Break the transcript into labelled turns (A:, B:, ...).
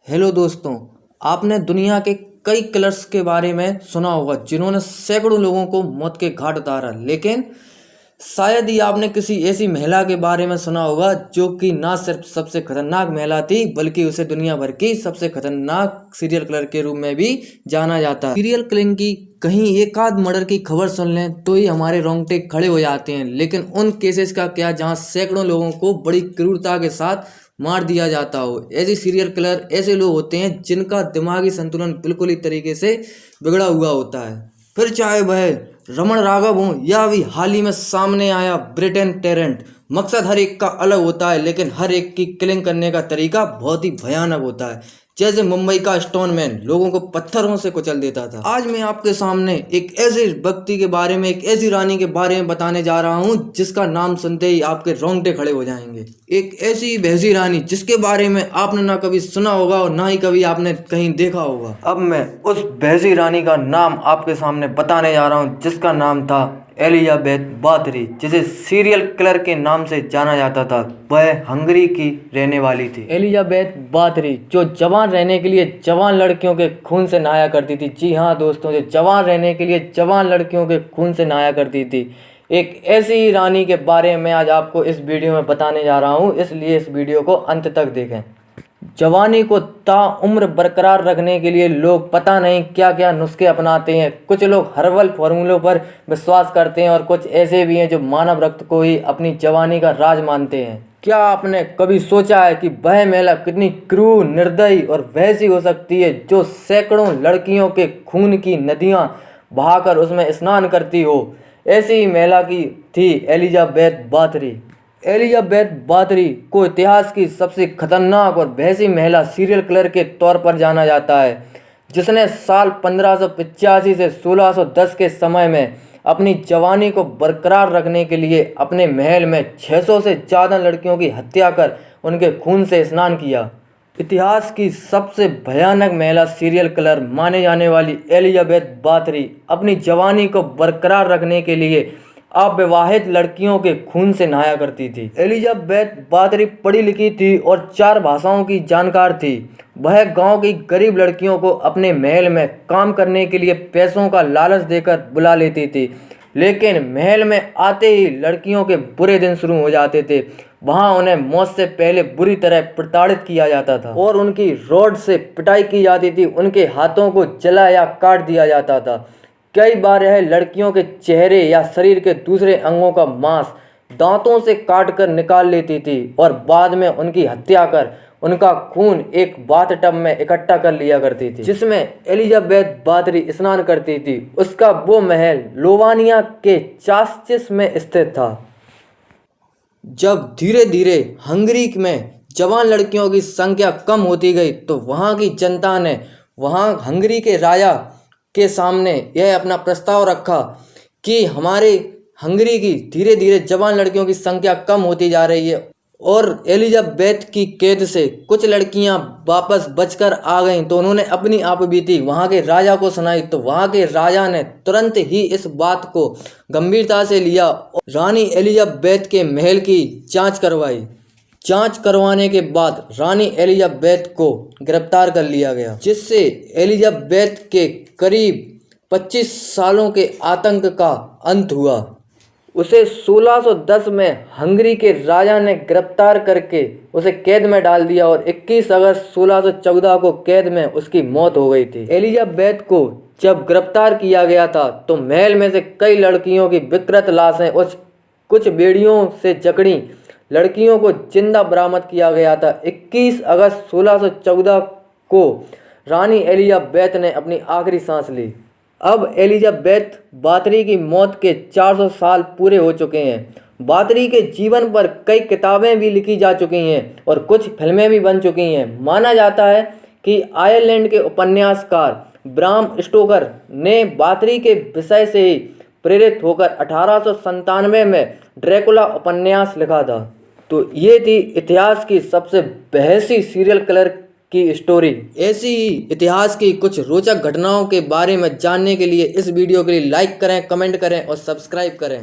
A: Hello दोस्तों, आपने दुनिया के कई किलर्स के बारे में सुना होगा जिन्होंने सैकड़ों लोगों को मौत के घाट उतारा। लेकिन शायद ही आपने किसी ऐसी महिला के बारे में सुना होगा जो कि ना सिर्फ सबसे खतरनाक महिला थी बल्कि उसे दुनिया भर की सबसे खतरनाक सीरियल किलर के रूप में भी जाना जाता है। सीरियल किलिंग की कहीं एक आध मर्डर की खबर सुन लें तो ही हमारे रोंगटे खड़े हो जाते हैं, लेकिन उन केसेस का क्या जहां सैकड़ों लोगों को बड़ी क्रूरता के साथ मार दिया जाता हो। ऐसे सीरियल किलर ऐसे लोग होते हैं जिनका दिमागी संतुलन बिल्कुल ही तरीके से बिगड़ा हुआ होता है, फिर चाहे वह रमन राघव हो या अभी हाल ही में सामने आया ब्रिटेन टेरेंट। मकसद हर एक का अलग होता है, लेकिन हर एक की किलिंग करने का तरीका बहुत ही भयानक होता है। जैसे मुंबई का स्टोनमैन लोगों को पत्थरों से कुचल देता था। आज मैं आपके सामने एक ऐसे व्यक्ति के बारे में, एक ऐसी रानी के बारे में बताने जा रहा हूं जिसका नाम सुनते ही आपके रोंगटे खड़े हो जाएंगे। एक ऐसी भैंसी रानी जिसके बारे में आपने ना कभी सुना होगा और ना ही कभी आपने कहीं देखा होगा। अब मैं उस भैंसी रानी का नाम आपके सामने बताने जा रहा हूँ जिसका नाम था एलिजाबेथ बाथरी, जिसे सीरियल किलर के नाम से जाना जाता था। वह हंगरी की रहने वाली थी। एलिजाबेथ बाथरी जो जवान रहने के लिए जवान लड़कियों के खून से नहाया करती थी। जी हाँ दोस्तों, जो जवान रहने के लिए जवान लड़कियों के खून से नहाया करती थी। एक ऐसी रानी के बारे में आज आपको इस वीडियो में बताने जा रहा हूँ, इसलिए इस वीडियो को अंत तक देखें। जवानी को ताउम्र बरकरार रखने के लिए लोग पता नहीं क्या क्या नुस्खे अपनाते हैं। कुछ लोग हर्बल फार्मूलों पर विश्वास करते हैं और कुछ ऐसे भी हैं जो मानव रक्त को ही अपनी जवानी का राज मानते हैं। क्या आपने कभी सोचा है कि वह महिला कितनी क्रूर, निर्दयी और वैसी हो सकती है जो सैकड़ों लड़कियों के खून की नदियां बहाकर उसमें स्नान करती हो? ऐसी ही महिला की थी एलिजाबेथ बाथरी। एलिजाबेथ बाथरी को इतिहास की सबसे खतरनाक और भैंसी महिला सीरियल किलर के तौर पर जाना जाता है, जिसने साल 1585 से 1610 के समय में अपनी जवानी को बरकरार रखने के लिए अपने महल में 600 से ज़्यादा लड़कियों की हत्या कर उनके खून से स्नान किया। इतिहास की सबसे भयानक महिला सीरियल किलर माने जाने वाली एलिजाबेथ बाथरी अपनी जवानी को बरकरार रखने के लिए अविवाहित लड़कियों के खून से नहाया करती थी। एलिजाबेथ बाथरी पढ़ी लिखी थी और 4 भाषाओं की जानकार थी। वह गांव की गरीब लड़कियों को अपने महल में काम करने के लिए पैसों का लालच देकर बुला लेती थी, लेकिन महल में आते ही लड़कियों के बुरे दिन शुरू हो जाते थे। वहां उन्हें मौत से पहले बुरी तरह प्रताड़ित किया जाता था और उनकी रॉड से पिटाई की जाती थी। उनके हाथों को जला या काट दिया जाता था। कई बार यह लड़कियों के चेहरे या शरीर के दूसरे अंगों का मांस दांतों से काट कर निकाल लेती थी और बाद में उनकी हत्या कर उनका खून एक बाथटब में इकट्ठा कर लिया करती थी, जिसमें एलिजाबेथ बाथरी स्नान करती थी। उसका वो महल लोवानिया के चास्चिस में स्थित था। जब धीरे धीरे हंगरी में जवान लड़कियों की संख्या कम होती गई तो वहाँ की जनता ने वहाँ हंगरी के राजा के सामने यह अपना प्रस्ताव रखा कि हमारे हंगरी की धीरे धीरे जवान लड़कियों की संख्या कम होती जा रही है और एलिजाबेथ की कैद से कुछ लड़कियां वापस बचकर आ गईं, तो उन्होंने अपनी आपबीती वहां के राजा को सुनाई। तो वहां के राजा ने तुरंत ही इस बात को गंभीरता से लिया और रानी एलिजाबेथ के महल की जांच करवाई। जांच करवाने के बाद रानी एलिजाबेथ को गिरफ्तार कर लिया गया, जिससे एलिजाबेथ के करीब 25 सालों के आतंक का अंत हुआ। उसे 1610 में हंगरी के राजा ने गिरफ्तार करके उसे कैद में डाल दिया और 21 अगस्त 1614 को कैद में उसकी मौत हो गई थी। एलिजाबेथ को जब गिरफ्तार किया गया था तो महल में से कई लड़कियों की विकृत लाशें उस कुछ बेड़ियों से जकड़ी लड़कियों को जिंदा बरामद किया गया था। 21 अगस्त 1614 को रानी एलिजाबेथ ने अपनी आखिरी सांस ली। अब एलिजाबेथ बाथरी की मौत के 400 साल पूरे हो चुके हैं। बाथरी के जीवन पर कई किताबें भी लिखी जा चुकी हैं और कुछ फिल्में भी बन चुकी हैं। माना जाता है कि आयरलैंड के उपन्यासकार ब्राम स्टोकर ने बाथरी के विषय से ही प्रेरित होकर 1897 में ड्रैकुला उपन्यास लिखा था। तो ये थी इतिहास की सबसे बहसी सीरियल किलर की स्टोरी। ऐसी ही इतिहास की कुछ रोचक घटनाओं के बारे में जानने के लिए इस वीडियो के लिए लाइक करें, कमेंट करें और सब्सक्राइब करें।